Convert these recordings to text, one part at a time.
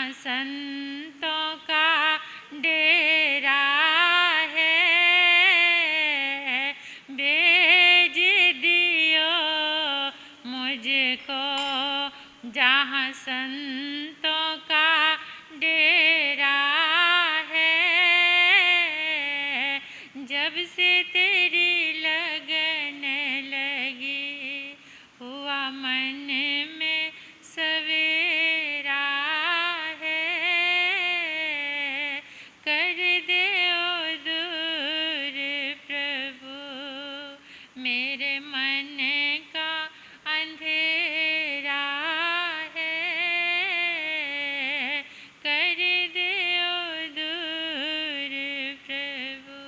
जहाँ संतों का डेरा है, भेज दियो मुझको जहाँ संतों का डेरा है। जब से तेरी लगन लगी हुआ मन में सवेरा है, कर दे ओ दूर प्रभु मेरे मन का अंधेरा है, कर दे ओ दूर प्रभु।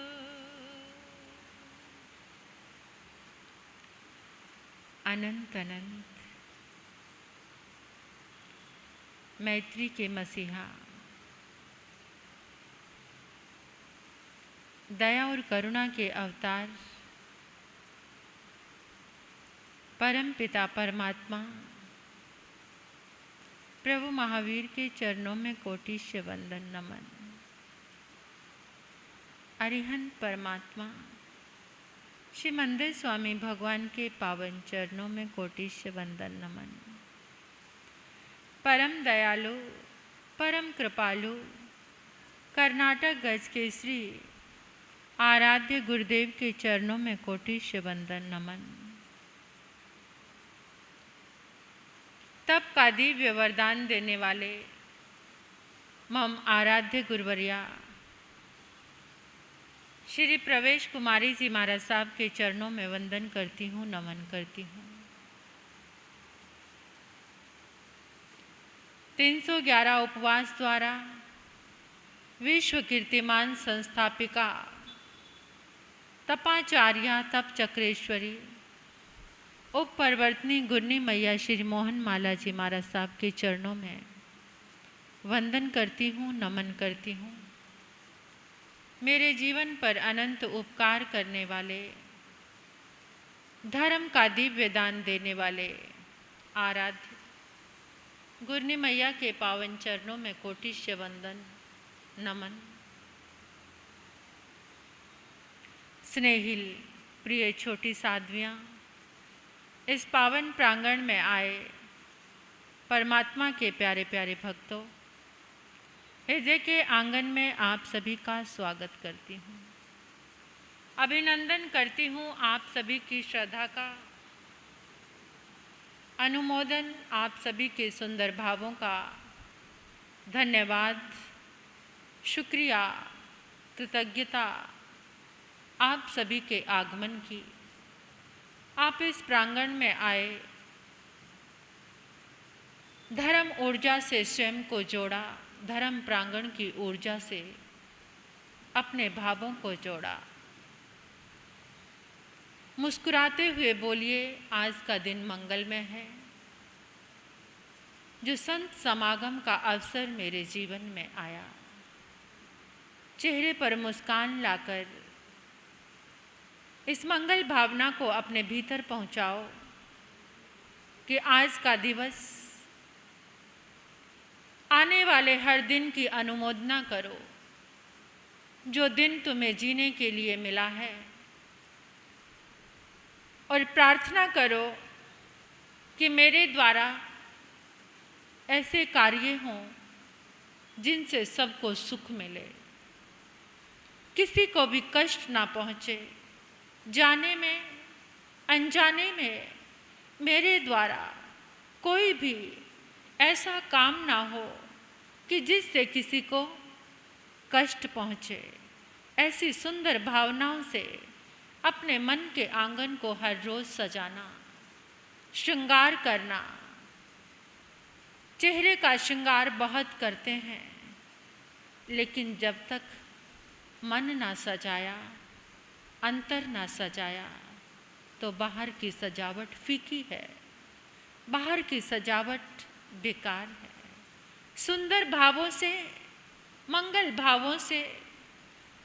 अनंत अनंत मैत्री के मसीहा, दया और करुणा के अवतार परम पिता परमात्मा प्रभु महावीर के चरणों में कोटिश्य वंदन नमन। अरिहंत परमात्मा श्री मंदिर स्वामी भगवान के पावन चरणों में कोटिश्य वंदन नमन। परम दयालु परम कृपालु कर्नाटक गज के श्री आराध्य गुरुदेव के चरणों में कोटिश्य वंदन नमन। तप का दिव्य वरदान देने वाले मम आराध्य गुरुवर्या श्री प्रवेश कुमारी जी महाराज साहब के चरणों में वंदन करती हूँ, नमन करती हूँ। 311 उपवास द्वारा विश्व कीर्तिमान संस्थापिका तपाचार्या तप चक्रेश्वरी उप परवर्तनी गुरनी मैया श्री मोहन माला जी महाराज साहब के चरणों में वंदन करती हूँ, नमन करती हूँ। मेरे जीवन पर अनंत उपकार करने वाले, धर्म का दिव्य दान देने वाले आराध्य गुरनी मैया के पावन चरणों में कोटिश्य वंदन नमन। स्नेहिल प्रिय छोटी साध्वियाँ, इस पावन प्रांगण में आए परमात्मा के प्यारे प्यारे भक्तों, हृदय के आंगन में आप सभी का स्वागत करती हूँ, अभिनंदन करती हूँ आप सभी की श्रद्धा का, अनुमोदन आप सभी के सुंदर भावों का, धन्यवाद, शुक्रिया, कृतज्ञता आप सभी के आगमन की। आप इस प्रांगण में आए, धर्म ऊर्जा से स्वयं को जोड़ा, धर्म प्रांगण की ऊर्जा से अपने भावों को जोड़ा। मुस्कुराते हुए बोलिए, आज का दिन मंगलमय है। जो संत समागम का अवसर मेरे जीवन में आया, चेहरे पर मुस्कान लाकर इस मंगल भावना को अपने भीतर पहुंचाओ कि आज का दिवस आने वाले हर दिन की अनुमोदना करो, जो दिन तुम्हें जीने के लिए मिला है, और प्रार्थना करो कि मेरे द्वारा ऐसे कार्य हों जिनसे सबको सुख मिले, किसी को भी कष्ट ना पहुँचे, जाने में अनजाने में मेरे द्वारा कोई भी ऐसा काम ना हो कि जिससे किसी को कष्ट पहुँचे। ऐसी सुंदर भावनाओं से अपने मन के आंगन को हर रोज़ सजाना, श्रृंगार करना। चेहरे का श्रृंगार बहुत करते हैं, लेकिन जब तक मन ना सजाया, अंतर ना सजाया, तो बाहर की सजावट फीकी है, बाहर की सजावट बेकार है। सुंदर भावों से, मंगल भावों से,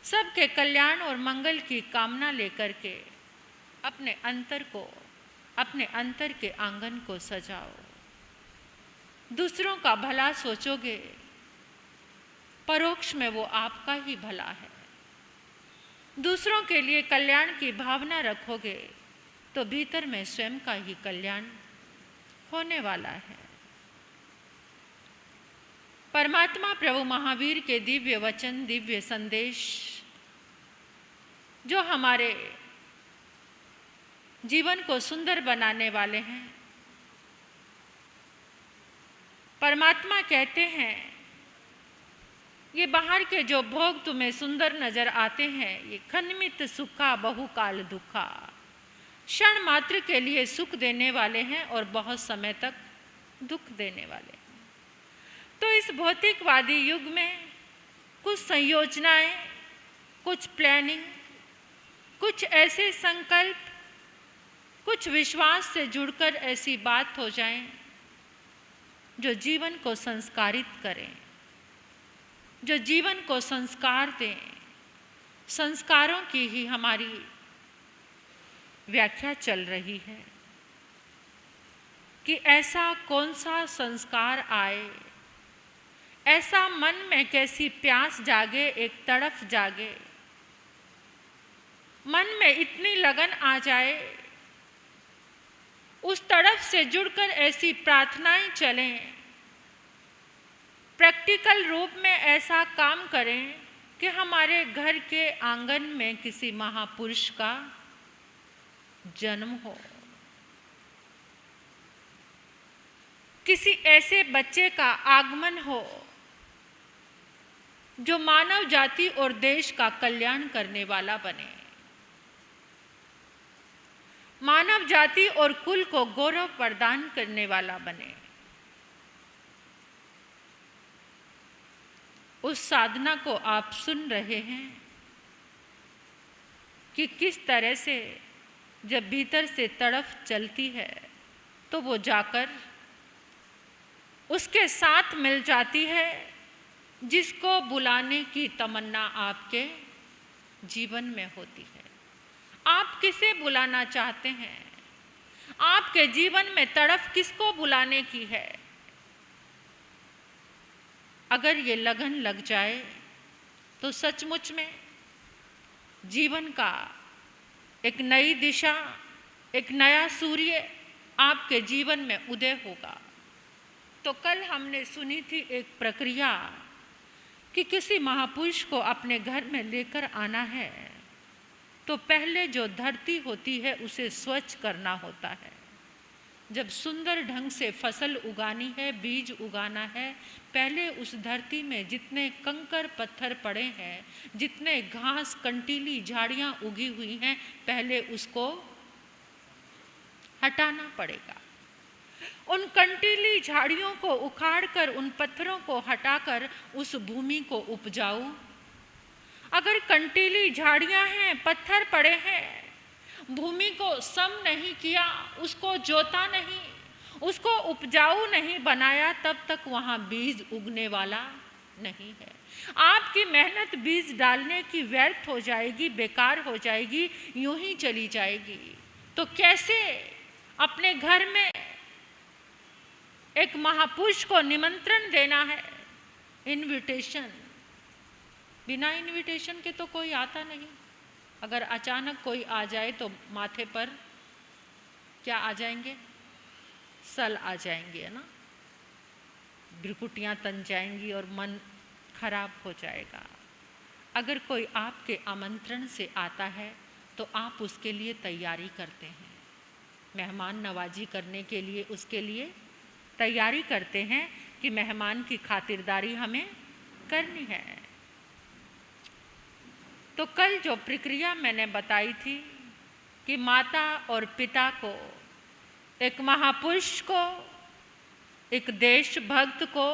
सबके कल्याण और मंगल की कामना लेकर के अपने अंतर को, अपने अंतर के आंगन को सजाओ। दूसरों का भला सोचोगे परोक्ष में वो आपका ही भला है। दूसरों के लिए कल्याण की भावना रखोगे तो भीतर में स्वयं का ही कल्याण होने वाला है। परमात्मा प्रभु महावीर के दिव्य वचन, दिव्य संदेश जो हमारे जीवन को सुंदर बनाने वाले हैं। परमात्मा कहते हैं ये बाहर के जो भोग तुम्हें सुंदर नजर आते हैं, ये खन्मित सुखा बहुकाल दुखा, क्षण मात्र के लिए सुख देने वाले हैं और बहुत समय तक दुख देने वाले हैं। तो इस भौतिकवादी युग में कुछ संयोजनाएं, कुछ प्लानिंग, कुछ ऐसे संकल्प, कुछ विश्वास से जुड़कर ऐसी बात हो जाएं जो जीवन को संस्कारित करें, जो जीवन को संस्कार दें। संस्कारों की ही हमारी व्याख्या चल रही है कि ऐसा कौन सा संस्कार आए, ऐसा मन में कैसी प्यास जागे, एक तड़फ जागे, मन में इतनी लगन आ जाए, उस तड़फ से जुड़कर ऐसी प्रार्थनाएं चलें, प्रैक्टिकल रूप में ऐसा काम करें कि हमारे घर के आंगन में किसी महापुरुष का जन्म हो, किसी ऐसे बच्चे का आगमन हो जो मानव जाति और देश का कल्याण करने वाला बने, मानव जाति और कुल को गौरव प्रदान करने वाला बने। उस साधना को आप सुन रहे हैं कि किस तरह से जब भीतर से तड़फ चलती है तो वो जाकर उसके साथ मिल जाती है जिसको बुलाने की तमन्ना आपके जीवन में होती है। आप किसे बुलाना चाहते हैं? आपके जीवन में तड़फ किसको बुलाने की है? अगर ये लगन लग जाए तो सचमुच में जीवन का एक नई दिशा, एक नया सूर्य आपके जीवन में उदय होगा। तो कल हमने सुनी थी एक प्रक्रिया कि किसी महापुरुष को अपने घर में लेकर आना है तो पहले जो धरती होती है उसे स्वच्छ करना होता है। जब सुंदर ढंग से फसल उगानी है, बीज उगाना है, पहले उस धरती में जितने कंकर पत्थर पड़े हैं, जितने घास कंटीली झाड़ियाँ उगी हुई हैं, पहले उसको हटाना पड़ेगा। उन कंटीली झाड़ियों को उखाड़कर, उन पत्थरों को हटाकर उस भूमि को उपजाऊ। अगर कंटीली झाड़ियां हैं, पत्थर पड़े हैं, भूमि को सम नहीं किया, उसको जोता नहीं, उसको उपजाऊ नहीं बनाया, तब तक वहाँ बीज उगने वाला नहीं है। आपकी मेहनत बीज डालने की व्यर्थ हो जाएगी, बेकार हो जाएगी, यूं ही चली जाएगी। तो कैसे अपने घर में एक महापुरुष को निमंत्रण देना है? इनविटेशन। बिना इनविटेशन के तो कोई आता नहीं। अगर अचानक कोई आ जाए तो माथे पर क्या आ जाएंगे? सल आ जाएंगे, है ना, भ्रुकुटियाँ तन जाएंगी और मन खराब हो जाएगा। अगर कोई आपके आमंत्रण से आता है तो आप उसके लिए तैयारी करते हैं, मेहमान नवाजी करने के लिए उसके लिए तैयारी करते हैं कि मेहमान की खातिरदारी हमें करनी है। तो कल जो प्रक्रिया मैंने बताई थी कि माता और पिता को, एक महापुरुष को, एक देशभक्त को,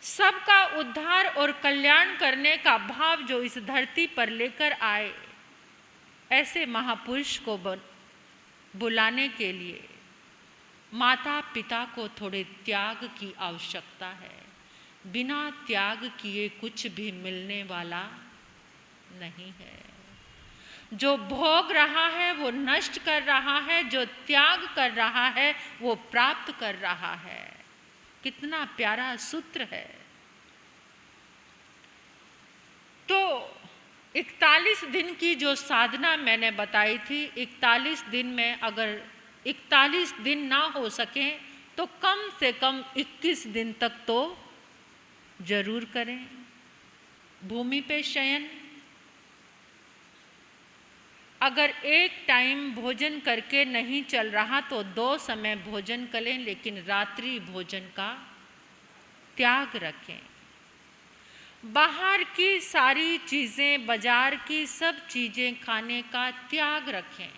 सबका उद्धार और कल्याण करने का भाव जो इस धरती पर लेकर आए, ऐसे महापुरुष को बुलाने के लिए माता पिता को थोड़े त्याग की आवश्यकता है। बिना त्याग किए कुछ भी मिलने वाला नहीं है। जो भोग रहा है वो नष्ट कर रहा है, जो त्याग कर रहा है वो प्राप्त कर रहा है। कितना प्यारा सूत्र है। तो 41 दिन की जो साधना मैंने बताई थी, 41 दिन में अगर 41 दिन ना हो सके तो कम से कम 21 दिन तक तो जरूर करें। भूमि पे शयन, अगर एक टाइम भोजन करके नहीं चल रहा तो 2 समय भोजन करें, लेकिन रात्रि भोजन का त्याग रखें। बाहर की सारी चीज़ें, बाजार की सब चीज़ें खाने का त्याग रखें।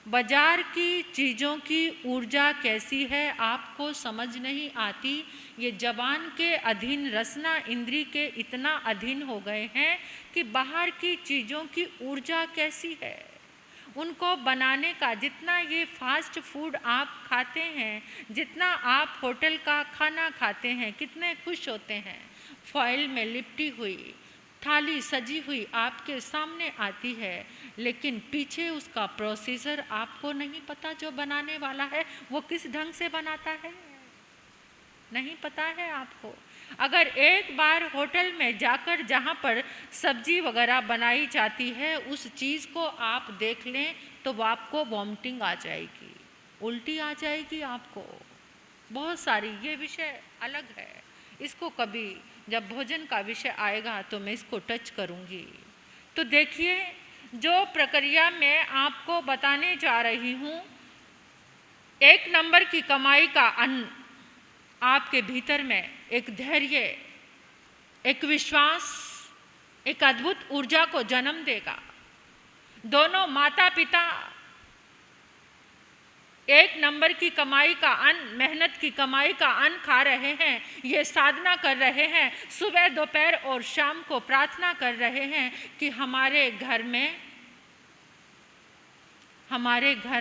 बाजार की चीज़ों की ऊर्जा कैसी है आपको समझ नहीं आती। ये जबान के अधीन, रसना इंद्री के इतना अधीन हो गए हैं कि बाहर की चीज़ों की ऊर्जा कैसी है, उनको बनाने का, जितना ये फास्ट फूड आप खाते हैं, जितना आप होटल का खाना खाते हैं, कितने खुश होते हैं। फॉइल में लिपटी हुई थाली सजी हुई आपके सामने आती है, लेकिन पीछे उसका प्रोसीजर आपको नहीं पता। जो बनाने वाला है वो किस ढंग से बनाता है, नहीं पता है आपको। अगर एक बार होटल में जाकर जहाँ पर सब्जी वगैरह बनाई जाती है उस चीज़ को आप देख लें तो आपको वॉमिटिंग आ जाएगी, उल्टी आ जाएगी आपको। बहुत सारी, ये विषय अलग है, इसको कभी जब भोजन का विषय आएगा तो मैं इसको टच करूँगी। तो देखिए, जो प्रक्रिया मैं आपको बताने जा रही हूँ, 1 नंबर की कमाई का अन्न आपके भीतर में एक धैर्य, एक विश्वास, एक अद्भुत ऊर्जा को जन्म देगा। दोनों माता पिता 1 नंबर की कमाई का अन्न, मेहनत की कमाई का अन्न खा रहे हैं, ये साधना कर रहे हैं, सुबह दोपहर और शाम को प्रार्थना कर रहे हैं कि हमारे घर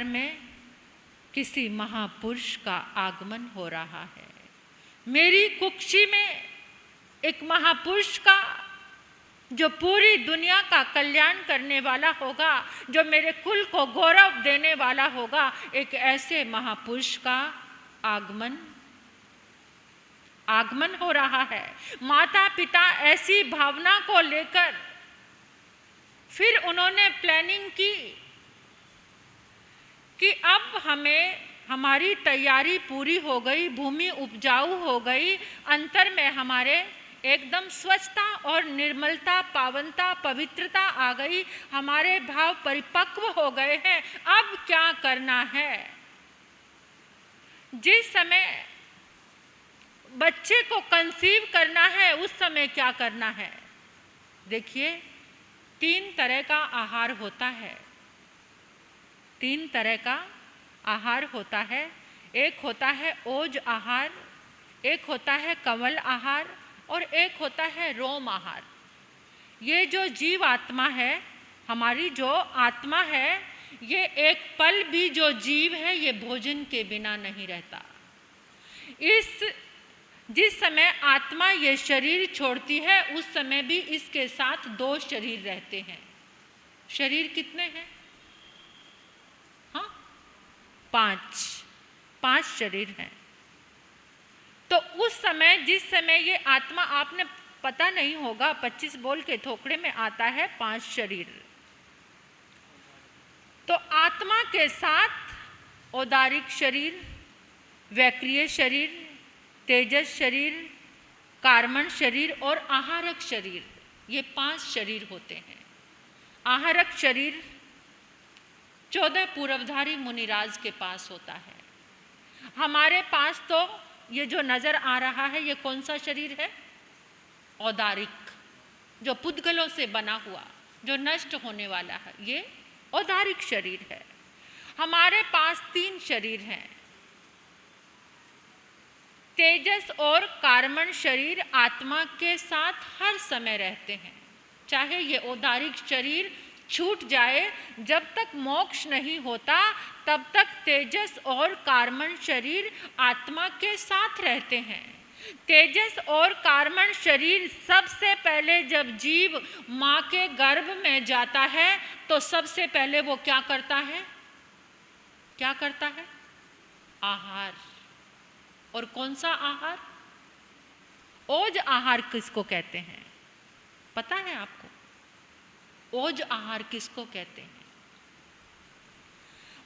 में किसी महापुरुष का आगमन हो रहा है। मेरी कुक्षी में एक महापुरुष का, जो पूरी दुनिया का कल्याण करने वाला होगा, जो मेरे कुल को गौरव देने वाला होगा, एक ऐसे महापुरुष का आगमन हो रहा है। माता पिता ऐसी भावना को लेकर फिर उन्होंने प्लानिंग की कि अब हमारी तैयारी पूरी हो गई, भूमि उपजाऊ हो गई, अंतर में हमारे एकदम स्वच्छता और निर्मलता, पावनता, पवित्रता आ गई, हमारे भाव परिपक्व हो गए हैं। अब क्या करना है? जिस समय बच्चे को कंसीव करना है उस समय क्या करना है? देखिए, 3 तरह का आहार होता है। 3 तरह का आहार होता है। एक होता है ओज आहार, एक होता है कमल आहार और एक होता है रोम आहार। ये जो जीव आत्मा है, हमारी जो आत्मा है, ये एक पल भी जो जीव है ये भोजन के बिना नहीं रहता। जिस समय आत्मा ये शरीर छोड़ती है उस समय भी इसके साथ 2 शरीर रहते हैं। शरीर कितने हैं? हाँ, 5 शरीर हैं। तो उस समय, जिस समय ये आत्मा, आपने पता नहीं होगा, 25 बोल के थोकड़े में आता है 5 शरीर। तो आत्मा के साथ औदारिक शरीर, वैक्रिय शरीर, तेजस शरीर, कार्मण शरीर और आहारक शरीर, ये 5 शरीर होते हैं। आहारक शरीर 14 पूर्वधारी मुनिराज के पास होता है। हमारे पास तो ये जो नज़र आ रहा है, ये कौन सा शरीर है? औदारिक, जो पुद्गलों से बना हुआ, जो नष्ट होने वाला है, ये औदारिक शरीर है। हमारे पास 3 शरीर हैं। तेजस और कार्मण शरीर आत्मा के साथ हर समय रहते हैं। चाहे ये औदारिक शरीर छूट जाए, जब तक मोक्ष नहीं होता तब तक तेजस और कार्मण शरीर आत्मा के साथ रहते हैं। तेजस और कार्मण शरीर सबसे पहले जब जीव माँ के गर्भ में जाता है तो सबसे पहले वो क्या करता है? आहार। और कौन सा आहार? ओज आहार किसको कहते हैं? पता है आपको ओज आहार किसको कहते हैं?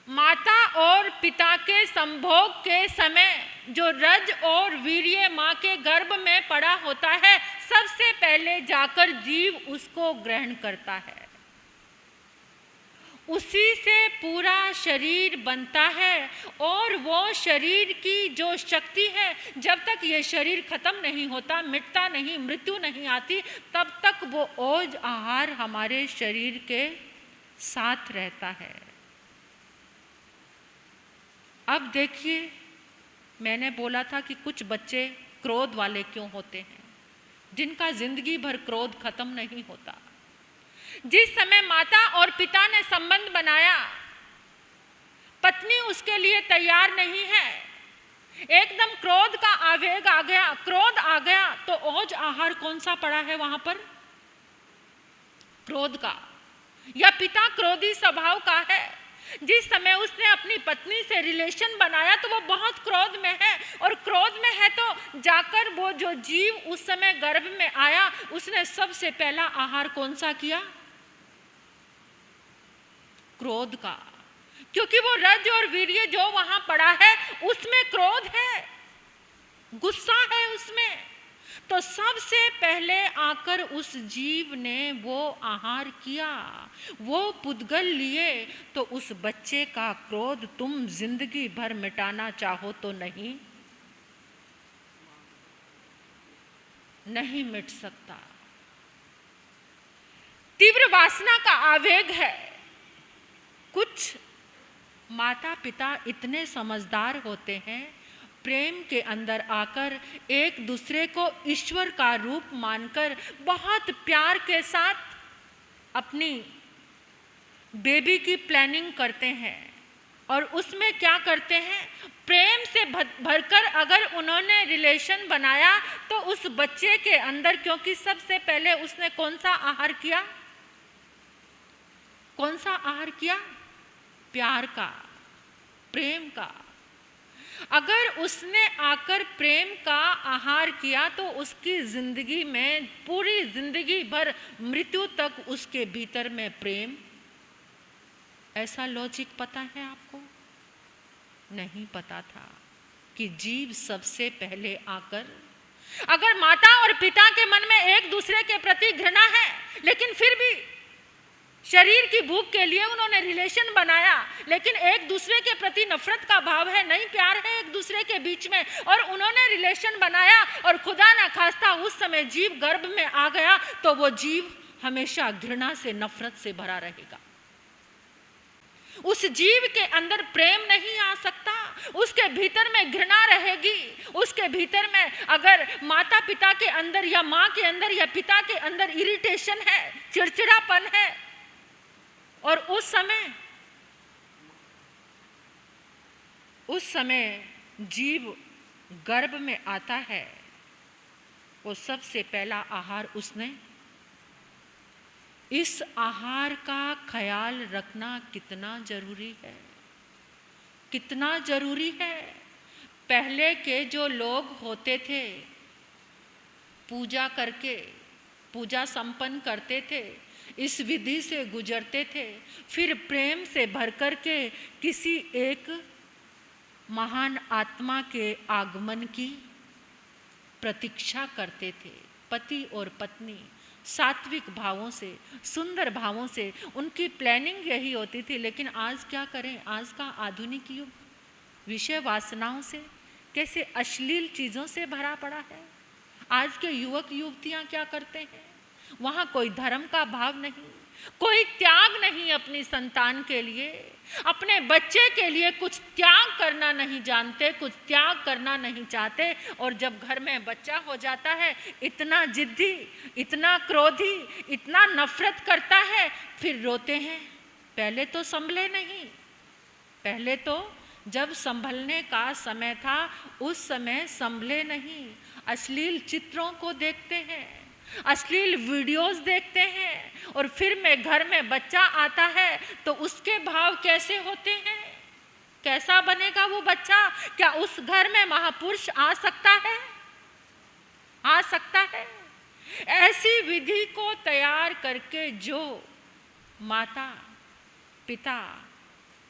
माता और पिता के संभोग के समय जो रज और वीर्य माँ के गर्भ में पड़ा होता है, सबसे पहले जाकर जीव उसको ग्रहण करता है। उसी से पूरा शरीर बनता है और वो शरीर की जो शक्ति है, जब तक ये शरीर खत्म नहीं होता, मिटता नहीं, मृत्यु नहीं आती, तब तक वो ओज आहार हमारे शरीर के साथ रहता है। अब देखिए, मैंने बोला था कि कुछ बच्चे क्रोध वाले क्यों होते हैं, जिनका जिंदगी भर क्रोध खत्म नहीं होता। जिस समय माता और पिता ने संबंध बनाया, पत्नी उसके लिए तैयार नहीं है, एकदम क्रोध का आवेग आ गया, क्रोध आ गया, तो ओज आहार कौन सा पड़ा है वहां पर? क्रोध का। या पिता क्रोधी स्वभाव का है, जिस समय उसने अपनी पत्नी से रिलेशन बनाया तो वो बहुत क्रोध में है, और क्रोध में है तो जाकर वो जो जीव उस समय गर्भ में आया, उसने सबसे पहला आहार कौन सा किया? क्रोध का। क्योंकि वो रज और वीर्य जो वहां पड़ा है उसमें क्रोध है, गुस्सा है उसमें। तो सबसे पहले आकर उस जीव ने वो आहार किया, वो पुद्गल लिए। तो उस बच्चे का क्रोध तुम जिंदगी भर मिटाना चाहो तो नहीं मिट सकता। तीव्र वासना का आवेग है। कुछ माता पिता इतने समझदार होते हैं, प्रेम के अंदर आकर एक दूसरे को ईश्वर का रूप मानकर बहुत प्यार के साथ अपनी बेबी की प्लानिंग करते हैं। और उसमें क्या करते हैं, प्रेम से भरकर अगर उन्होंने रिलेशन बनाया तो उस बच्चे के अंदर, क्योंकि सबसे पहले उसने कौन सा आहार किया? कौन सा आहार किया? प्यार का, प्रेम का। अगर उसने आकर प्रेम का आहार किया तो उसकी जिंदगी में, पूरी जिंदगी भर, मृत्यु तक उसके भीतर में प्रेम। ऐसा लॉजिक पता है आपको? नहीं पता था कि जीव सबसे पहले आकर, अगर माता और पिता के मन में एक दूसरे के प्रति घृणा है, लेकिन फिर भी शरीर की भूख के लिए उन्होंने रिलेशन बनाया, लेकिन एक दूसरे के प्रति नफरत का भाव है, नहीं प्यार है एक दूसरे के बीच में, और उन्होंने रिलेशन बनाया और खुदा ना खास्ता उस समय जीव गर्भ में आ गया, तो वो जीव हमेशा घृणा से, नफरत से भरा रहेगा। उस जीव के अंदर प्रेम नहीं आ सकता, उसके भीतर में घृणा रहेगी। उसके भीतर में अगर माता पिता के अंदर या माँ के अंदर या पिता के अंदर इरिटेशन है, चिड़चिड़ापन है, और उस समय जीव गर्भ में आता है, वो सबसे पहला आहार उसने, इस आहार का ख्याल रखना कितना जरूरी है, कितना जरूरी है। पहले के जो लोग होते थे, पूजा करके, पूजा संपन्न करते थे, इस विधि से गुजरते थे, फिर प्रेम से भर कर के किसी एक महान आत्मा के आगमन की प्रतीक्षा करते थे। पति और पत्नी सात्विक भावों से, सुंदर भावों से उनकी प्लानिंग यही होती थी। लेकिन आज क्या करें, आज का आधुनिक युग विषय वासनाओं से, कैसे अश्लील चीज़ों से भरा पड़ा है। आज के युवक युवतियां क्या करते हैं, वहाँ कोई धर्म का भाव नहीं, कोई त्याग नहीं अपनी संतान के लिए, अपने बच्चे के लिए कुछ त्याग करना नहीं जानते, कुछ त्याग करना नहीं चाहते। और जब घर में बच्चा हो जाता है, इतना जिद्दी, इतना क्रोधी, इतना नफरत करता है, फिर रोते हैं। पहले तो संभले नहीं, पहले तो जब संभलने का समय था उस समय संभले नहीं। अश्लील चित्रों को देखते हैं, अश्लील वीडियोस देखते हैं, और फिर में घर में बच्चा आता है तो उसके भाव कैसे होते हैं। कैसा बनेगा वो बच्चा? क्या उस घर में महापुरुष आ सकता है? आ सकता है? ऐसी विधि को तैयार करके जो माता पिता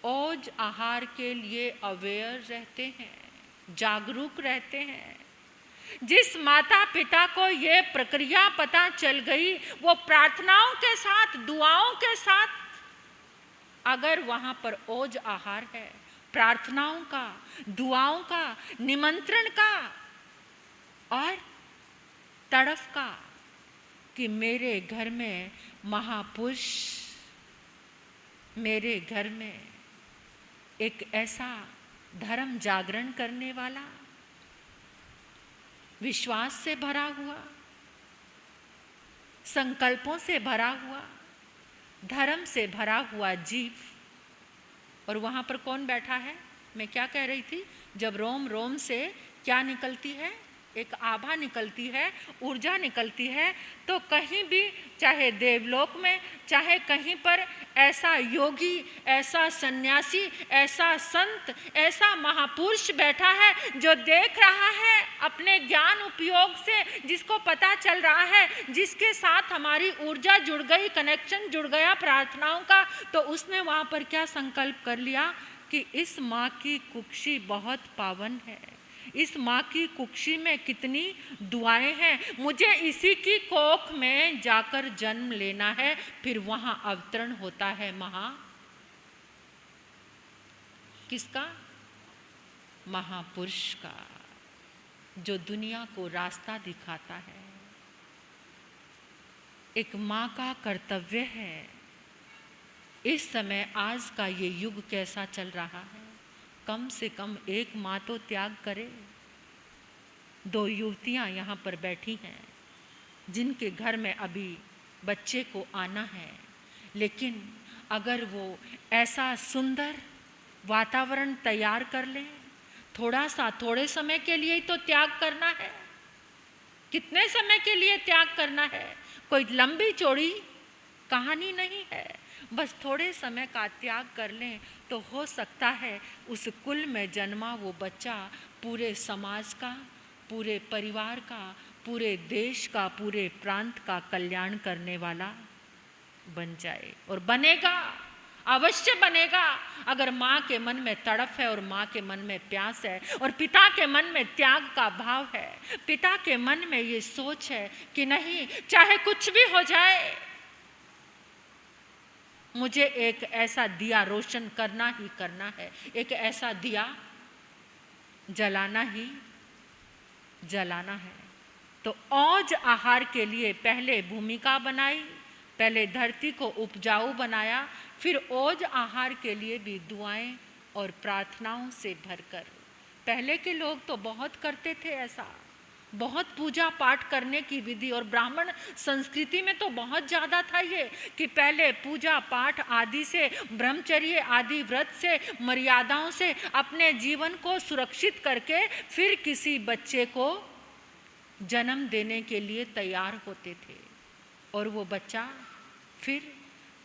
ओज आहार के लिए अवेयर रहते हैं, जागरूक रहते हैं, जिस माता पिता को ये प्रक्रिया पता चल गई, वो प्रार्थनाओं के साथ, दुआओं के साथ, अगर वहाँ पर ओज आहार है, प्रार्थनाओं का, दुआओं का, निमंत्रण का और तड़फ का कि मेरे घर में महापुरुष, मेरे घर में एक ऐसा धर्म जागरण करने वाला, विश्वास से भरा हुआ, संकल्पों से भरा हुआ, धर्म से भरा हुआ जीव। और वहाँ पर कौन बैठा है? मैं क्या कह रही थी? जब रोम रोम से क्या निकलती है? एक आभा निकलती है, ऊर्जा निकलती है, तो कहीं भी, चाहे देवलोक में, चाहे कहीं पर, ऐसा योगी, ऐसा सन्यासी, ऐसा संत, ऐसा महापुरुष बैठा है जो देख रहा है अपने ज्ञान उपयोग से, जिसको पता चल रहा है, जिसके साथ हमारी ऊर्जा जुड़ गई, कनेक्शन जुड़ गया प्रार्थनाओं का। तो उसने वहाँ पर क्या संकल्प कर लिया कि इस माँ की कुक्षी बहुत पावन है, इस माँ की कुक्षी में कितनी दुआएं हैं, मुझे इसी की कोख में जाकर जन्म लेना है। फिर वहाँ अवतरण होता है किसका? महापुरुष का, जो दुनिया को रास्ता दिखाता है। एक माँ का कर्तव्य है। इस समय आज का ये युग कैसा चल रहा है, कम से कम एक माँ तो त्याग करे। 2 युवतियाँ यहाँ पर बैठी हैं जिनके घर में अभी बच्चे को आना है, लेकिन अगर वो ऐसा सुंदर वातावरण तैयार कर ले, थोड़े समय के लिए ही तो त्याग करना है। कितने समय के लिए त्याग करना है? कोई लंबी चौड़ी कहानी नहीं है, बस थोड़े समय का त्याग कर लें तो हो सकता है उस कुल में जन्मा वो बच्चा पूरे समाज का, पूरे परिवार का, पूरे देश का, पूरे प्रांत का कल्याण करने वाला बन जाए। और बनेगा, अवश्य बनेगा, अगर माँ के मन में तड़फ है और माँ के मन में प्यास है और पिता के मन में त्याग का भाव है, पिता के मन में ये सोच है कि नहीं, चाहे कुछ भी हो जाए, मुझे एक ऐसा दिया रोशन करना ही करना है, एक ऐसा दिया जलाना ही जलाना है। तो औज आहार के लिए पहले भूमिका बनाई, पहले धरती को उपजाऊ बनाया, फिर ओज आहार के लिए भी दुआएं और प्रार्थनाओं से भरकर। पहले के लोग तो बहुत करते थे ऐसा, बहुत पूजा पाठ करने की विधि, और ब्राह्मण संस्कृति में तो बहुत ज़्यादा था ये कि पहले पूजा पाठ आदि से, ब्रह्मचर्य आदि व्रत से, मर्यादाओं से अपने जीवन को सुरक्षित करके फिर किसी बच्चे को जन्म देने के लिए तैयार होते थे। और वो बच्चा फिर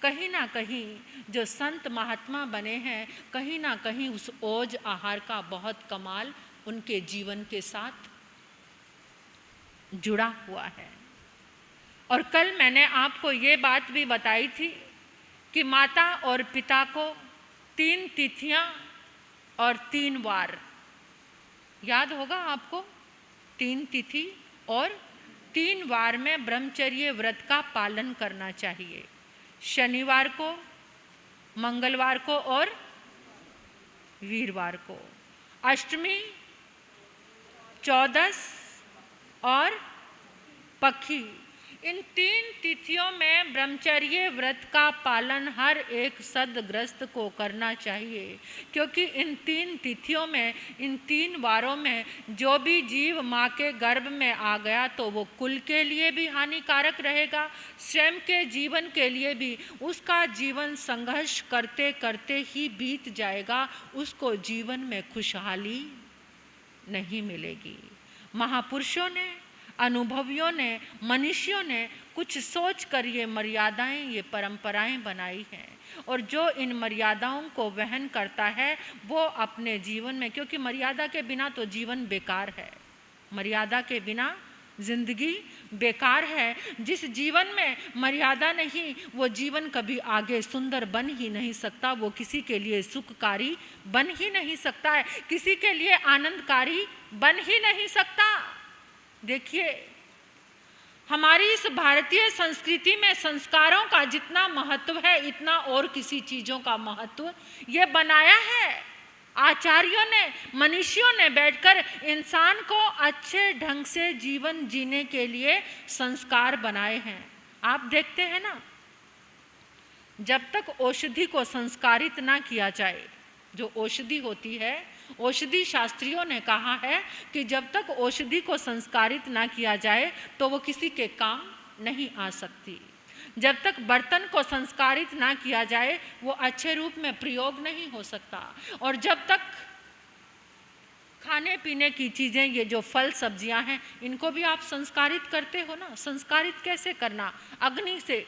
कहीं ना कहीं जो संत महात्मा बने हैं, कहीं ना कहीं उस ओज आहार का बहुत कमाल उनके जीवन के साथ जुड़ा हुआ है। और कल मैंने आपको ये बात भी बताई थी कि माता और पिता को 3 तिथियां और 3 वार याद होगा आपको। 3 तिथि और 3 वार में ब्रह्मचर्य व्रत का पालन करना चाहिए। शनिवार को, मंगलवार को और वीरवार को। अष्टमी, 14 और पखी, इन 3 तिथियों में ब्रह्मचर्य व्रत का पालन हर एक सद्ग्रस्त को करना चाहिए, क्योंकि इन 3 तिथियों में, इन 3 वारों में जो भी जीव माँ के गर्भ में आ गया तो वो कुल के लिए भी हानिकारक रहेगा, स्वयं के जीवन के लिए भी। उसका जीवन संघर्ष करते करते ही बीत जाएगा, उसको जीवन में खुशहाली नहीं मिलेगी। महापुरुषों ने, अनुभवियों ने, मनुष्यों ने कुछ सोच कर ये मर्यादाएं, ये परंपराएं बनाई हैं। और जो इन मर्यादाओं को वहन करता है वो अपने जीवन में, क्योंकि मर्यादा के बिना तो जीवन बेकार है, मर्यादा के बिना जिंदगी बेकार है। जिस जीवन में मर्यादा नहीं वो जीवन कभी आगे सुंदर बन ही नहीं सकता, वो किसी के लिए सुखकारी बन ही नहीं सकता है, किसी के लिए आनंदकारी बन ही नहीं सकता। देखिए, हमारी इस भारतीय संस्कृति में संस्कारों का जितना महत्व है इतना और किसी चीज़ों का महत्व ये बनाया है आचार्यों ने, मनीषियों ने बैठकर इंसान को अच्छे ढंग से जीवन जीने के लिए संस्कार बनाए हैं। आप देखते हैं ना, जब तक औषधि को संस्कारित ना किया जाए, जो औषधि होती है, औषधि शास्त्रियों ने कहा है कि जब तक औषधि को संस्कारित ना किया जाए तो वो किसी के काम नहीं आ सकती। जब तक बर्तन को संस्कारित ना किया जाए वो अच्छे रूप में प्रयोग नहीं हो सकता। और जब तक खाने पीने की चीज़ें, ये जो फल सब्जियां हैं, इनको भी आप संस्कारित करते हो ना। संस्कारित कैसे करना? अग्नि से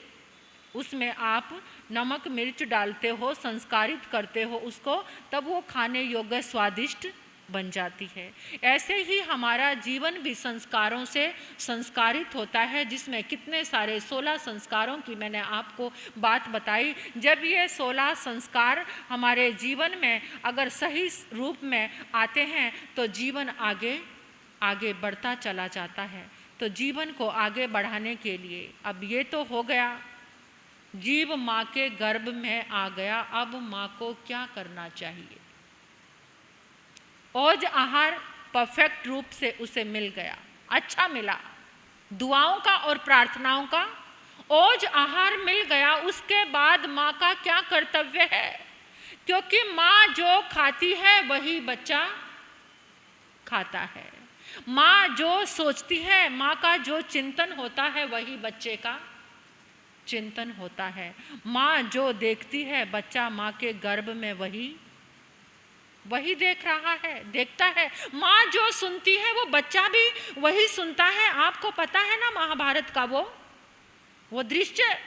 उसमें आप नमक मिर्च डालते हो, संस्कारित करते हो उसको, तब वो खाने योग्य स्वादिष्ट बन जाती है। ऐसे ही हमारा जीवन भी संस्कारों से संस्कारित होता है, जिसमें कितने सारे 16 संस्कारों की मैंने आपको बात बताई। जब ये 16 संस्कार हमारे जीवन में अगर सही रूप में आते हैं तो जीवन आगे आगे बढ़ता चला जाता है। तो जीवन को आगे बढ़ाने के लिए अब ये तो हो गया, जीव माँ के गर्भ में आ गया, अब माँ को क्या करना चाहिए? ओज आहार परफेक्ट रूप से उसे मिल गया, अच्छा मिला, दुआओं का और प्रार्थनाओं का ओज आहार मिल गया। उसके बाद माँ का क्या कर्तव्य है? क्योंकि माँ जो खाती है वही बच्चा खाता है। माँ जो सोचती है, माँ का जो चिंतन होता है वही बच्चे का चिंतन होता है। माँ जो देखती है, बच्चा माँ के गर्भ में वही देख रहा है, देखता है। माँ जो सुनती है वो बच्चा भी वही सुनता है। आपको पता है ना महाभारत का वो दृश्य,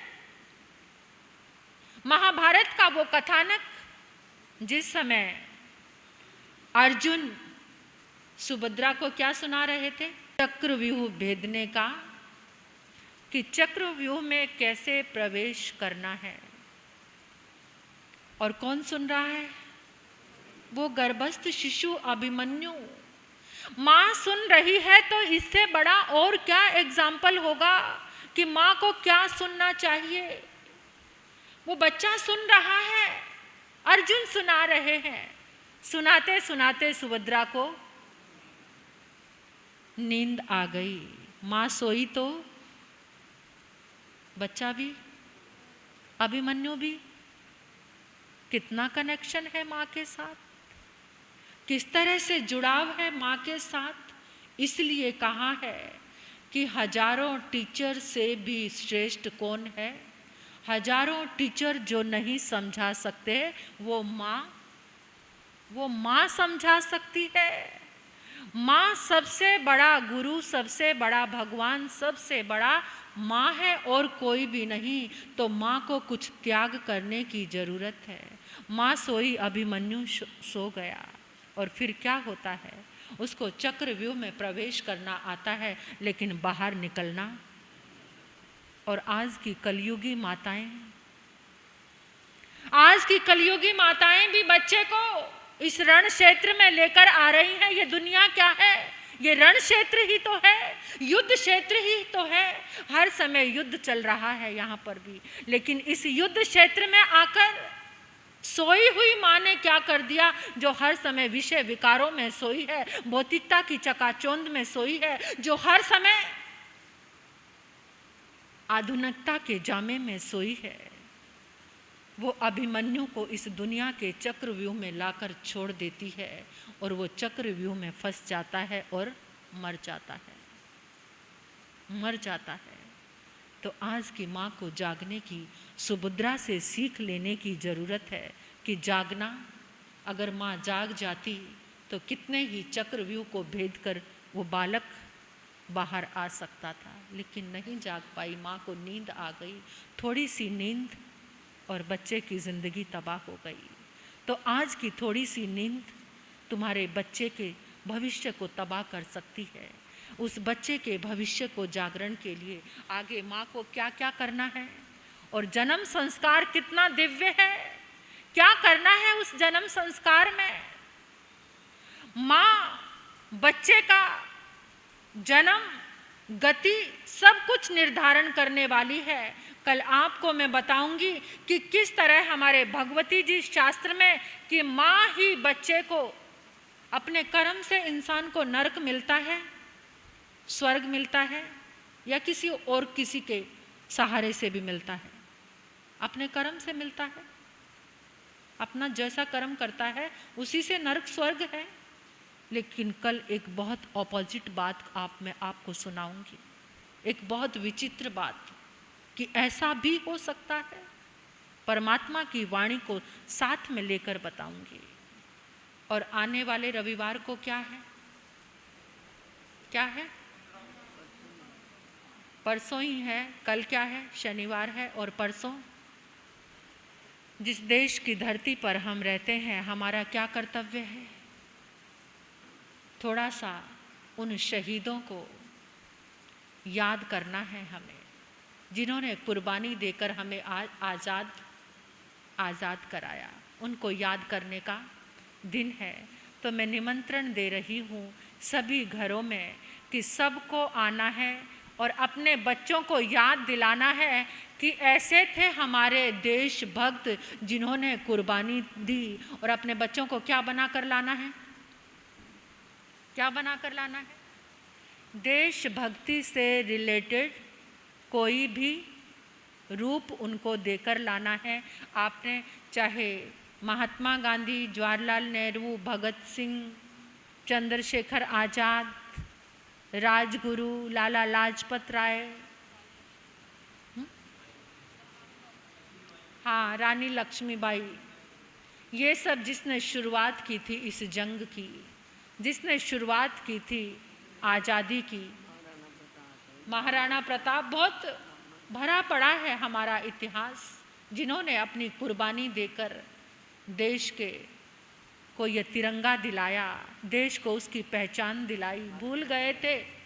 महाभारत का वो कथानक, जिस समय अर्जुन सुभद्रा को क्या सुना रहे थे? चक्रव्यूह भेदने का, कि चक्रव्यूह में कैसे प्रवेश करना है। और कौन सुन रहा है? वो गर्भस्थ शिशु अभिमन्यु। माँ सुन रही है तो इससे बड़ा और क्या एग्जाम्पल होगा कि माँ को क्या सुनना चाहिए। वो बच्चा सुन रहा है, अर्जुन सुना रहे हैं। सुनाते सुनाते सुभद्रा को नींद आ गई। माँ सोई तो बच्चा भी, अभिमन्यु भी। कितना कनेक्शन है माँ के साथ, किस तरह से जुड़ाव है माँ के साथ। इसलिए कहा है कि हजारों टीचर से भी श्रेष्ठ कौन है? हजारों टीचर जो नहीं समझा सकते वो माँ समझा सकती है। माँ सबसे बड़ा गुरु, सबसे बड़ा भगवान, सबसे बड़ा माँ है और कोई भी नहीं। तो माँ को कुछ त्याग करने की जरूरत है। माँ सोई, अभिमन्यु सो गया। और फिर क्या होता है? उसको चक्रव्यूह में प्रवेश करना आता है, लेकिन बाहर निकलना। और आज की कलयुगी माताएं भी बच्चे को इस रण क्षेत्र में लेकर आ रही हैं। ये दुनिया क्या है? ये रण क्षेत्र ही तो है, युद्ध क्षेत्र ही तो है। हर समय युद्ध चल रहा है यहाँ पर भी। लेकिन इस युद्ध क्षेत्र में आकर सोई हुई माँ ने क्या कर दिया? जो हर समय विषय विकारों में सोई है, भौतिकता की चकाचौंध में सोई है, जो हर समय आधुनिकता के जामे में सोई है, वो अभिमन्यु को इस दुनिया के चक्रव्यूह में लाकर छोड़ देती है। और वो चक्रव्यूह में फंस जाता है और मर जाता है। तो आज की माँ को जागने की, सुभद्रा से सीख लेने की ज़रूरत है कि जागना। अगर माँ जाग जाती तो कितने ही चक्रव्यूह को भेद कर वो बालक बाहर आ सकता था, लेकिन नहीं जाग पाई। माँ को नींद आ गई, थोड़ी सी नींद और बच्चे की ज़िंदगी तबाह हो गई। तो आज की थोड़ी सी नींद तुम्हारे बच्चे के भविष्य को तबाह कर सकती है। उस बच्चे के भविष्य को जागरण के लिए आगे माँ को क्या क्या करना है, और जन्म संस्कार कितना दिव्य है, क्या करना है उस जन्म संस्कार में। माँ बच्चे का जन्म, गति, सब कुछ निर्धारण करने वाली है। कल आपको मैं बताऊंगी कि किस तरह हमारे भगवती जी शास्त्र में कि माँ ही बच्चे को, अपने कर्म से इंसान को नरक मिलता है, स्वर्ग मिलता है, या किसी और किसी के सहारे से भी मिलता है। अपने कर्म से मिलता है, अपना जैसा कर्म करता है उसी से नरक स्वर्ग है। लेकिन कल एक बहुत ऑपोजिट बात मैं आपको सुनाऊंगी, एक बहुत विचित्र बात, कि ऐसा भी हो सकता है। परमात्मा की वाणी को साथ में लेकर बताऊंगी। और आने वाले रविवार को क्या है, क्या है? परसों ही है। कल क्या है? शनिवार है। और परसों जिस देश की धरती पर हम रहते हैं, हमारा क्या कर्तव्य है? थोड़ा सा उन शहीदों को याद करना है हमें, जिन्होंने कुर्बानी देकर हमें आज़ाद कराया। उनको याद करने का दिन है। तो मैं निमंत्रण दे रही हूँ सभी घरों में कि सबको आना है और अपने बच्चों को याद दिलाना है कि ऐसे थे हमारे देशभक्त जिन्होंने कुर्बानी दी। और अपने बच्चों को क्या बना कर लाना है? क्या बना कर लाना है? देशभक्ति से रिलेटेड कोई भी रूप उनको देकर लाना है। आपने चाहे महात्मा गांधी, जवाहरलाल नेहरू, भगत सिंह, चंद्रशेखर आज़ाद, राजगुरु, लाला लाजपत राय, हाँ, रानी लक्ष्मीबाई, ये सब जिसने शुरुआत की थी इस जंग की, जिसने शुरुआत की थी आज़ादी की, महाराणा प्रताप, बहुत भरा पड़ा है हमारा इतिहास, जिन्होंने अपनी कुर्बानी देकर देश के को ये तिरंगा दिलाया, देश को उसकी पहचान दिलाई। भूल गए थे?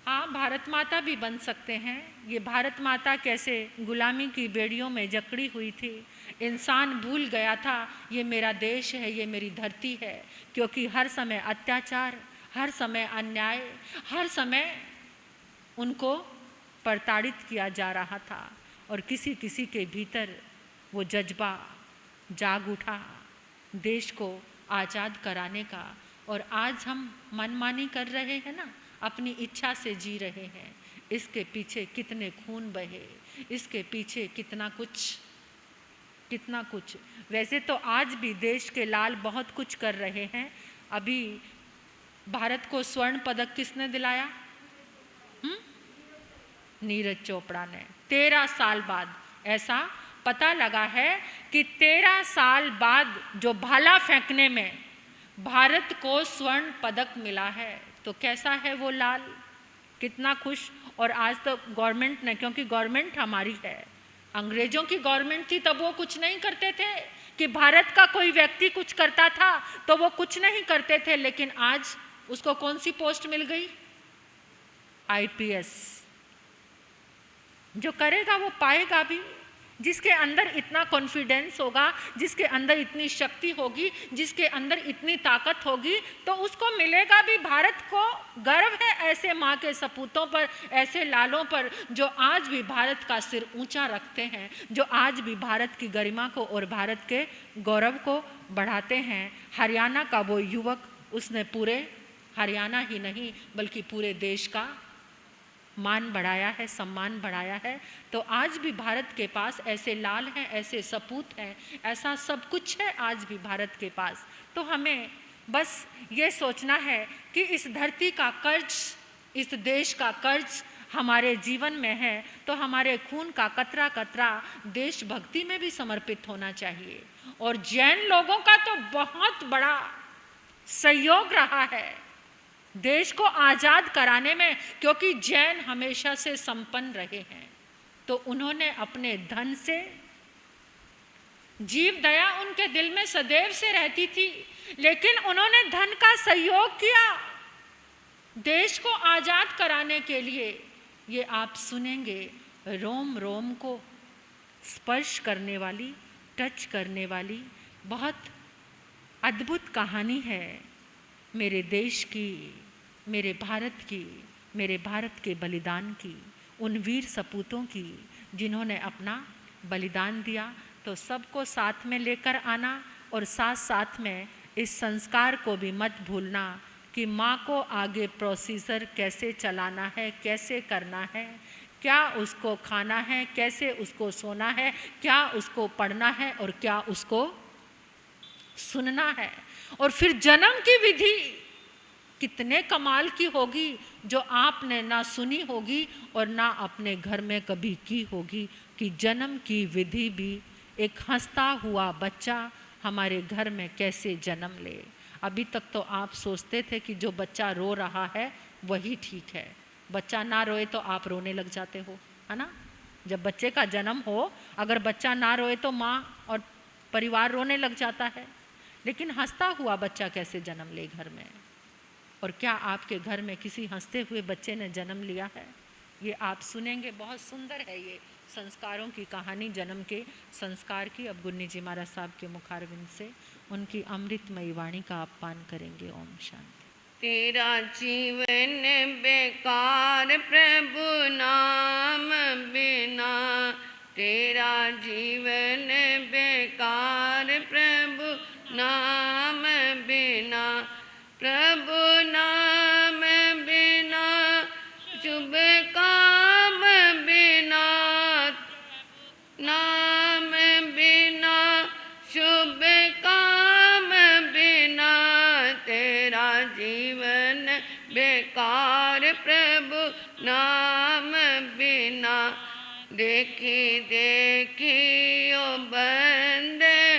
हाँ, भारत माता भी बन सकते हैं। ये भारत माता कैसे गुलामी की बेड़ियों में जकड़ी हुई थी। इंसान भूल गया था ये मेरा देश है, ये मेरी धरती है, क्योंकि हर समय अत्याचार, हर समय अन्याय, हर समय उनको प्रताड़ित किया जा रहा था। और किसी किसी के भीतर वो जज्बा जाग उठा देश को आज़ाद कराने का। और आज हम मनमानी कर रहे हैं ना, अपनी इच्छा से जी रहे हैं। इसके पीछे कितने खून बहे, इसके पीछे कितना कुछ। वैसे तो आज भी देश के लाल बहुत कुछ कर रहे हैं। अभी भारत को स्वर्ण पदक किसने दिलाया? नीरज चोपड़ा ने। 13 साल बाद ऐसा पता लगा है कि 13 साल बाद जो भाला फेंकने में भारत को स्वर्ण पदक मिला है। तो कैसा है वो लाल, कितना खुश। और आज तो गवर्नमेंट ने, क्योंकि गवर्नमेंट हमारी है, अंग्रेजों की गवर्नमेंट थी तब वो कुछ नहीं करते थे। कि भारत का कोई व्यक्ति कुछ करता था तो वो कुछ नहीं करते थे। लेकिन आज उसको कौन सी पोस्ट मिल गई? IPS। जो करेगा वो पाएगा भी। जिसके अंदर इतना कॉन्फिडेंस होगा, जिसके अंदर इतनी शक्ति होगी, जिसके अंदर इतनी ताकत होगी, तो उसको मिलेगा भी। भारत को गर्व है ऐसे माँ के सपूतों पर, ऐसे लालों पर जो आज भी भारत का सिर ऊंचा रखते हैं, जो आज भी भारत की गरिमा को और भारत के गौरव को बढ़ाते हैं। हरियाणा का वो युवक, उसने पूरे हरियाणा ही नहीं बल्कि पूरे देश का मान बढ़ाया है, सम्मान बढ़ाया है। तो आज भी भारत के पास ऐसे लाल हैं, ऐसे सपूत हैं, ऐसा सब कुछ है आज भी भारत के पास। तो हमें बस ये सोचना है कि इस धरती का कर्ज, इस देश का कर्ज हमारे जीवन में है, तो हमारे खून का कतरा कतरा देशभक्ति में भी समर्पित होना चाहिए। और जैन लोगों का तो बहुत बड़ा सहयोग रहा है देश को आज़ाद कराने में, क्योंकि जैन हमेशा से संपन्न रहे हैं, तो उन्होंने अपने धन से, जीव दया उनके दिल में सदैव से रहती थी, लेकिन उन्होंने धन का सहयोग किया देश को आज़ाद कराने के लिए। ये आप सुनेंगे, रोम रोम को स्पर्श करने वाली, टच करने वाली बहुत अद्भुत कहानी है मेरे देश की, मेरे भारत के बलिदान की, उन वीर सपूतों की जिन्होंने अपना बलिदान दिया। तो सबको साथ में लेकर आना, और साथ साथ में इस संस्कार को भी मत भूलना कि माँ को आगे प्रोसीजर कैसे चलाना है, कैसे करना है, क्या उसको खाना है, कैसे उसको सोना है, क्या उसको पढ़ना है और क्या उसको सुनना है। और फिर जन्म की विधि कितने कमाल की होगी, जो आपने ना सुनी होगी और ना अपने घर में कभी की होगी, कि जन्म की विधि भी एक हंसता हुआ बच्चा हमारे घर में कैसे जन्म ले। अभी तक तो आप सोचते थे कि जो बच्चा रो रहा है वही ठीक है, बच्चा ना रोए तो आप रोने लग जाते हो, है ना। जब बच्चे का जन्म हो, अगर बच्चा ना रोए तो माँ और परिवार रोने लग जाता है, लेकिन हंसता हुआ बच्चा कैसे जन्म ले घर में। और क्या आपके घर में किसी हंसते हुए बच्चे ने जन्म लिया है? ये आप सुनेंगे, बहुत सुंदर है ये संस्कारों की कहानी, जन्म के संस्कार की। अब गुन्नी जी महाराज साहब के मुखारविंद से उनकी अमृतमयी वाणी का आप पान करेंगे। ओम शांति। तेरा जीवन बेकार प्रभु नाम बिना, तेरा जीवन बेकार प्रभु नाम बिना, प्रभु नाम बिना शुभ काम बिना, नाम बिना शुभ काम बिना, तेरा जीवन बेकार प्रभु नाम बिना। देखी देखी ओ बंदे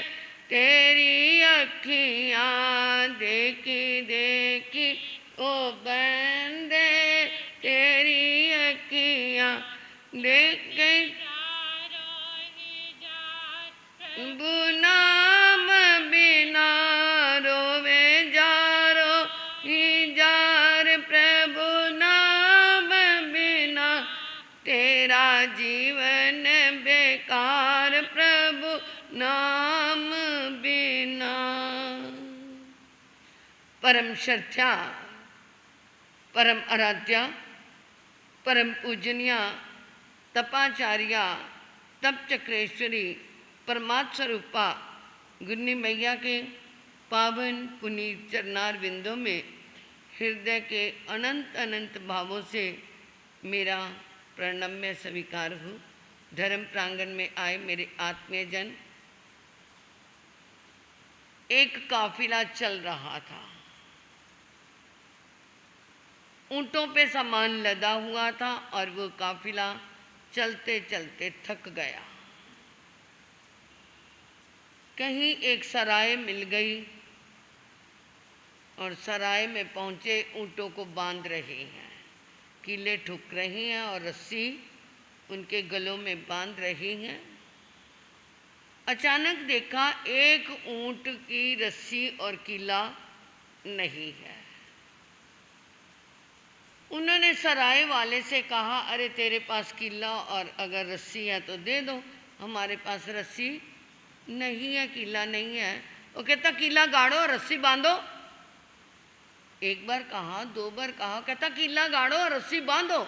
तेरी अखियाँ, देखी देखी ओ बंदे तेरी अखियाँ, देख नाम बिना रोवे जारो ही जार, प्रभु नाम बिना तेरा जीवन बेकार प्रभु नाम बिना। परम श्रद्धा, परम आराध्या, परम पूजनिया, तपाचार्या, तप चक्रेश्वरी, परमात्म स्वरूपा गुन्नी मैया के पावन पुनीत चरणार विंदों में हृदय के अनंत अनंत भावों से मेरा प्रणम्य स्वीकार हो। धर्म प्रांगण में आए मेरे आत्मीय जन, एक काफिला चल रहा था। ऊंटों पे सामान लदा हुआ था और वो काफिला चलते चलते थक गया। कहीं एक सराय मिल गई और सराय में पहुंचे ऊंटों को बांध रहे हैं, कीले ठुक रही हैं और रस्सी उनके गलों में बांध रही हैं। अचानक देखा एक ऊंट की रस्सी और कीला नहीं है। उन्होंने सराय वाले से कहा, अरे तेरे पास कीला और अगर रस्सी है तो दे दो, हमारे पास रस्सी नहीं है, कीला नहीं है। वो कहता कीला गाड़ो और रस्सी बांधो। एक बार कहा, दो बार कहा, कहता कीला गाड़ो और रस्सी बांधो।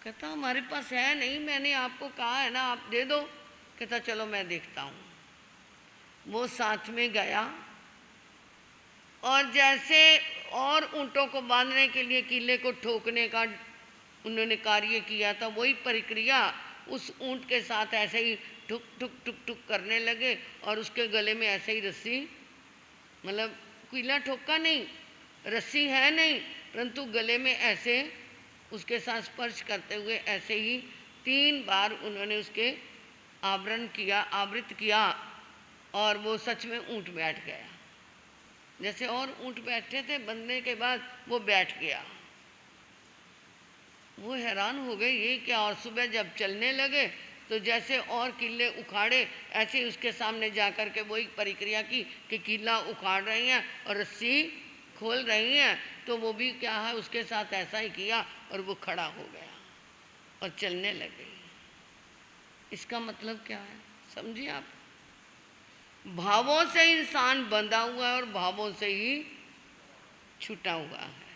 कहता हमारे पास है नहीं, मैंने आपको कहा है ना, आप दे दो। कहता चलो मैं देखता हूँ। वो साथ में गया और जैसे और ऊँटों को बांधने के लिए कीले को ठोकने का उन्होंने कार्य किया था, वही प्रक्रिया उस ऊँट के साथ ऐसे ही ठुक ठुक ठुक ठुक करने लगे और उसके गले में ऐसे ही रस्सी, मतलब कीला ठोका नहीं, रस्सी है नहीं, परंतु गले में ऐसे उसके साथ स्पर्श करते हुए ऐसे ही 3 बार उन्होंने उसके आवृत किया और वो सच में ऊँट बैठ गया। जैसे और ऊँट बैठे थे, बंधने के बाद वो बैठ गया। वो हैरान हो गए ये क्या, और सुबह जब चलने लगे तो जैसे और किले उखाड़े, ऐसे ही उसके सामने जा कर के वही प्रक्रिया की कि किला उखाड़ रही हैं और रस्सी खोल रही हैं, तो वो भी क्या है उसके साथ ऐसा ही किया और वो खड़ा हो गया और चलने लगे। इसका मतलब क्या है समझिए आप, भावों से इंसान बंधा हुआ है और भावों से ही छूटा हुआ है।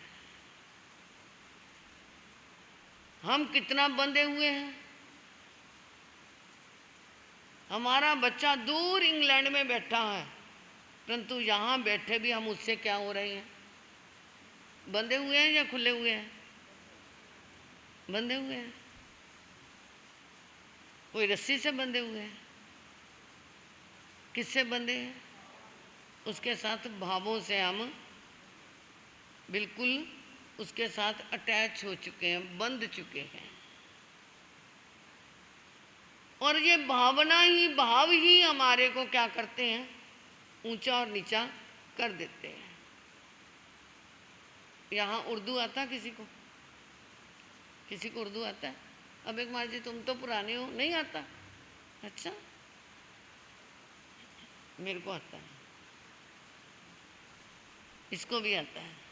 हम कितना बंधे हुए हैं। हमारा बच्चा दूर इंग्लैंड में बैठा है, परंतु यहाँ बैठे भी हम उससे क्या हो रहे हैं, बंधे हुए हैं या खुले हुए हैं? बंधे हुए हैं। कोई रस्सी से बंधे हुए हैं, किससे बंधे हैं? उसके साथ भावों से हम बिल्कुल उसके साथ अटैच हो चुके हैं, बंध चुके हैं। और ये भावना ही, भाव ही हमारे को क्या करते हैं, ऊंचा और नीचा कर देते हैं। यहाँ उर्दू आता है किसी को? किसी को उर्दू आता है? अब एक माँ जी तुम तो पुराने हो, नहीं आता? अच्छा, मेरे को आता है, इसको भी आता है।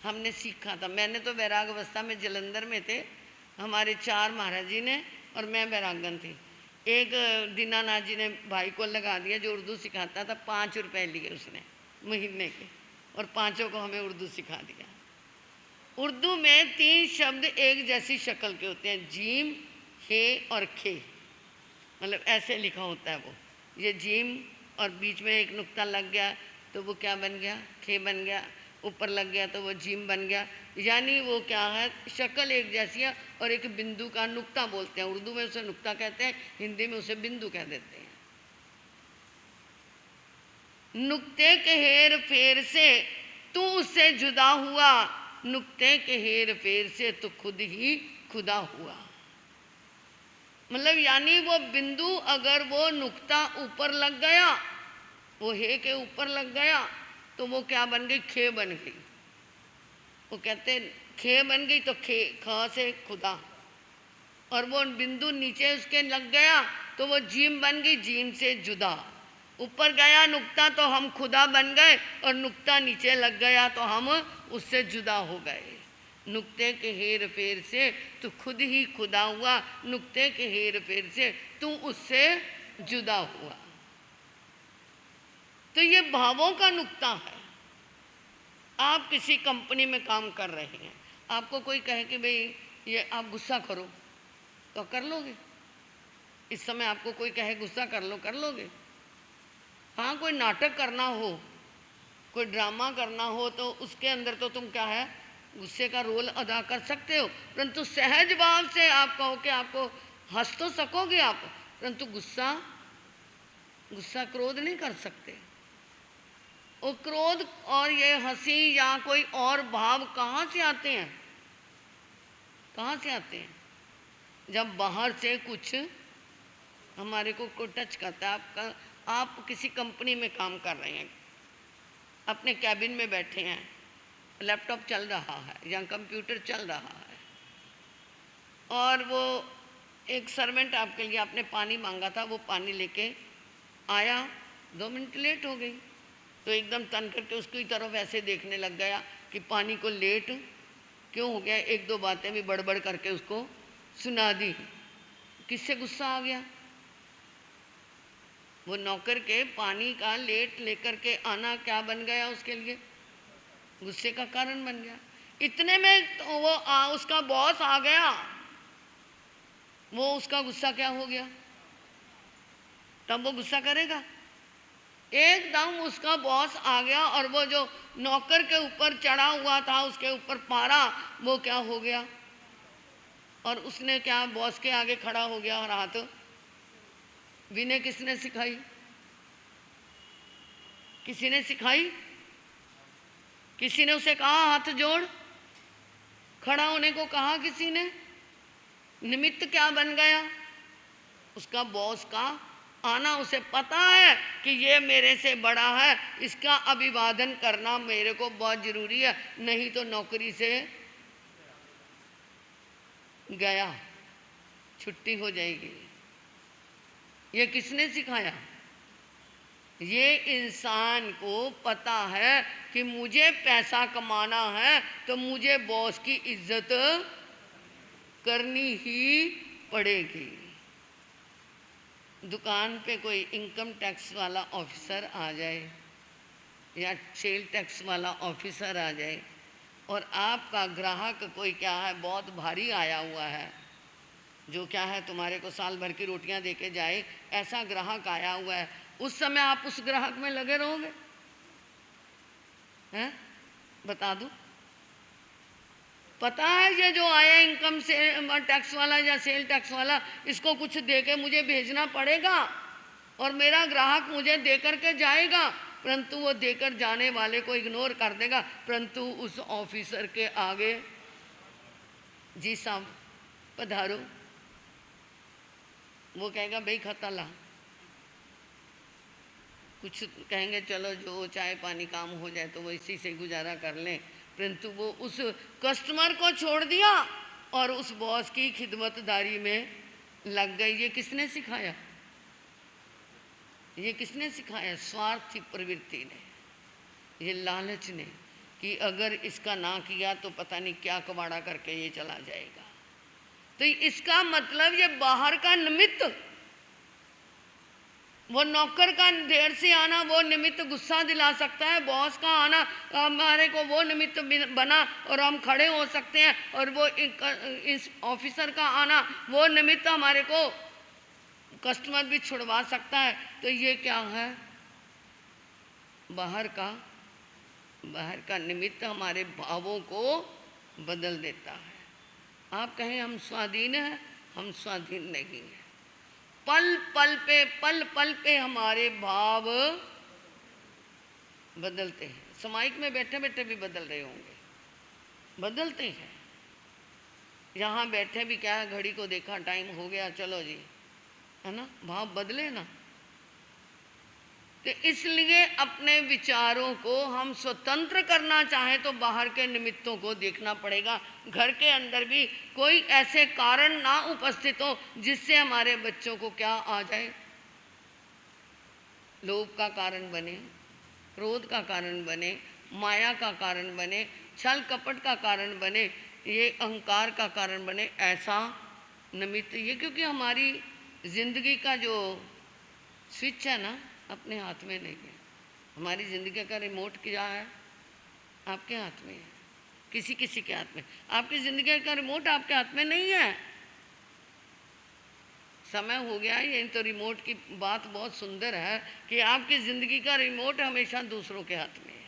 हमने सीखा था, मैंने तो वैराग अवस्था में जलंधर में थे, हमारे 4 महाराज जी ने और मैं वैरागन थी। एक दीनानाथ जी ने भाई को लगा दिया जो उर्दू सिखाता था, 5 रुपए लिए उसने महीने के, और 5 को हमें उर्दू सिखा दिया। उर्दू में 3 शब्द एक जैसी शक्ल के होते हैं, जीम, हे और खे, मतलब ऐसे लिखा होता है वो। ये जीम और बीच में एक नुक्ता लग गया तो वो क्या बन गया, खे बन गया, ऊपर लग गया तो वो जीम बन गया। यानी वो क्या है, शक्ल एक जैसी है और एक बिंदु का नुक्ता बोलते हैं। उर्दू में उसे नुक्ता कहते हैं, हिंदी में उसे बिंदु कह देते हैं। नुक्ते के हेर फेर से तू उससे जुदा हुआ, नुक्ते के हेर फेर से तो खुद ही खुदा हुआ। मतलब यानी वो बिंदु अगर वो नुक्ता ऊपर लग गया, वो हे के ऊपर लग गया, तो वो क्या बन गई, खे बन गई। वो कहते खे बन गई तो खे, ख से खुदा, और वो बिंदु नीचे उसके लग गया तो वो जीम बन गई, जीम से जुदा। ऊपर गया नुक्ता तो हम खुदा बन गए, और नुक्ता नीचे लग गया तो हम उससे जुदा हो गए। नुक्ते के हेर फेर से तू खुद ही खुदा हुआ, नुक्ते के हेर फेर से तू उससे जुदा हुआ। तो ये भावों का नुक्ता है। आप किसी कंपनी में काम कर रहे हैं, आपको कोई कहे कि भाई ये आप गुस्सा करो, तो कर लोगे? इस समय आपको कोई कहे गुस्सा कर लो, कर लोगे? हाँ, कोई नाटक करना हो, कोई ड्रामा करना हो, तो उसके अंदर तो तुम क्या है, गुस्से का रोल अदा कर सकते हो, परंतु सहज भाव से आप कहो कि आपको हंस तो सकोगे आप, परंतु गुस्सा क्रोध नहीं कर सकते। और क्रोध और ये हंसी या कोई और भाव कहाँ से आते हैं? कहाँ से आते हैं? जब बाहर से कुछ हमारे को टच करता है। आप किसी कंपनी में काम कर रहे हैं, अपने कैबिन में बैठे हैं, लैपटॉप चल रहा है या कंप्यूटर चल रहा है, और वो एक सर्वेंट आपके लिए, आपने पानी मांगा था, वो पानी लेके आया, 2 मिनट लेट हो गई, तो एकदम तन करके उसकी तरफ ऐसे देखने लग गया कि पानी को लेट क्यों हो गया। 1-2 बातें भी बड़बड़ करके उसको सुना दी। किससे गुस्सा आ गया? वो नौकर के पानी का लेट लेकर के आना क्या बन गया उसके लिए? गुस्से का कारण बन गया। इतने में तो वो उसका बॉस आ गया, वो उसका गुस्सा क्या हो गया? तब वो गुस्सा करेगा? एकदम उसका बॉस आ गया और वो जो नौकर के ऊपर चढ़ा हुआ था, उसके ऊपर पारा, वो क्या हो गया, और उसने क्या बॉस के आगे खड़ा हो गया। और हाथ विनय किसने सिखाई? किसी ने सिखाई? किसी ने उसे कहा हाथ जोड़, खड़ा होने को कहा किसी ने? निमित्त क्या बन गया? उसका बॉस का आना, उसे पता है कि ये मेरे से बड़ा है, इसका अभिवादन करना मेरे को बहुत जरूरी है, नहीं तो नौकरी से गया, छुट्टी हो जाएगी। ये किसने सिखाया? ये इंसान को पता है कि मुझे पैसा कमाना है तो मुझे बॉस की इज्जत करनी ही पड़ेगी। दुकान पे कोई इनकम टैक्स वाला ऑफिसर आ जाए या सेल टैक्स वाला ऑफिसर आ जाए और आपका ग्राहक कोई क्या है बहुत भारी आया हुआ है, जो क्या है तुम्हारे को साल भर की रोटियां दे के जाए, ऐसा ग्राहक आया हुआ है, उस समय आप उस ग्राहक में लगे रहोगे? हैं? बता दो। पता है ये जो आया इनकम से टैक्स वाला या सेल टैक्स वाला, इसको कुछ दे के मुझे भेजना पड़ेगा और मेरा ग्राहक मुझे दे करके जाएगा, परंतु वो देकर जाने वाले को इग्नोर कर देगा, परंतु उस ऑफिसर के आगे जी साहब पधारो, वो कहेगा भाई खाता ला, कुछ कहेंगे चलो जो चाय पानी काम हो जाए तो वो इसी से गुजारा कर लें, परंतु वो उस कस्टमर को छोड़ दिया और उस बॉस की खिदमतदारी में लग गई। ये किसने सिखाया? ये किसने सिखाया? स्वार्थी प्रवृत्ति ने, ये लालच ने, कि अगर इसका ना किया तो पता नहीं क्या कबाड़ा करके ये चला जाएगा। तो इसका मतलब ये बाहर का निमित्त, वो नौकर का देर से आना वो निमित्त गुस्सा दिला सकता है, बॉस का आना हमारे को वो निमित्त बना और हम खड़े हो सकते हैं, और वो इस ऑफिसर का आना वो निमित्त हमारे को कस्टमर भी छुड़वा सकता है। तो ये क्या है? बाहर का निमित्त हमारे भावों को बदल देता है। आप कहें हम स्वाधीन हैं, हम स्वाधीन नहीं हैं। पल पल पे हमारे भाव बदलते हैं। समाइक में बैठे बैठे भी बदल रहे होंगे, बदलते हैं। यहाँ बैठे भी क्या है, घड़ी को देखा टाइम हो गया चलो जी, है ना, भाव बदले ना। तो इसलिए अपने विचारों को हम स्वतंत्र करना चाहें तो बाहर के निमित्तों को देखना पड़ेगा। घर के अंदर भी कोई ऐसे कारण ना उपस्थित हो जिससे हमारे बच्चों को क्या आ जाए, लोभ का कारण बने, क्रोध का कारण बने, माया का कारण बने, छल कपट का कारण बने, ये अहंकार का कारण बने, ऐसा निमित्त। ये क्योंकि हमारी जिंदगी का जो स्विच है ना, अपने हाथ में नहीं है। हमारी ज़िंदगी का रिमोट क्या है? आपके हाथ में है, किसी किसी के हाथ में। आपकी ज़िंदगी का रिमोट आपके हाथ में नहीं है। समय हो गया है, ये तो रिमोट की बात बहुत सुंदर है कि आपकी ज़िंदगी का रिमोट हमेशा दूसरों के हाथ में है।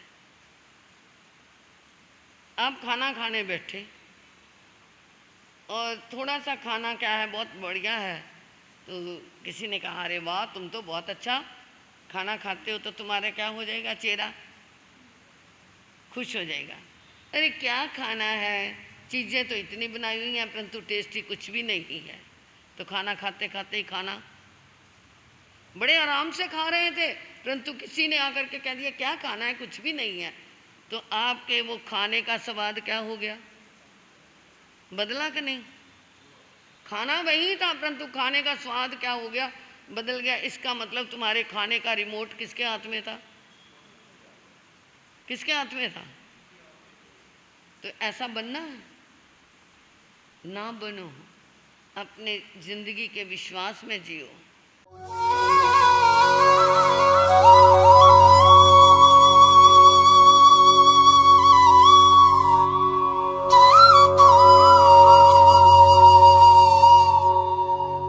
आप खाना खाने बैठे और थोड़ा सा खाना क्या है बहुत बढ़िया है, तो किसी ने कहा अरे वाह तुम तो बहुत अच्छा खाना खाते हो, तो तुम्हारा क्या हो जाएगा, चेहरा खुश हो जाएगा। अरे क्या खाना है, चीज़ें तो इतनी बनाई हुई हैं परंतु टेस्टी कुछ भी नहीं है। तो खाना खाते खाते ही खाना बड़े आराम से खा रहे थे, परंतु किसी ने आकर के कह दिया क्या खाना है, कुछ भी नहीं है। तो आपके वो खाने का स्वाद क्या हो गया, बदला कि नहीं? खाना वही था परंतु खाने का स्वाद क्या हो गया, बदल गया। इसका मतलब तुम्हारे खाने का रिमोट किसके हाथ में था? किसके हाथ में था? तो ऐसा बनना है ना, बनो, अपने जिंदगी के विश्वास में जियो।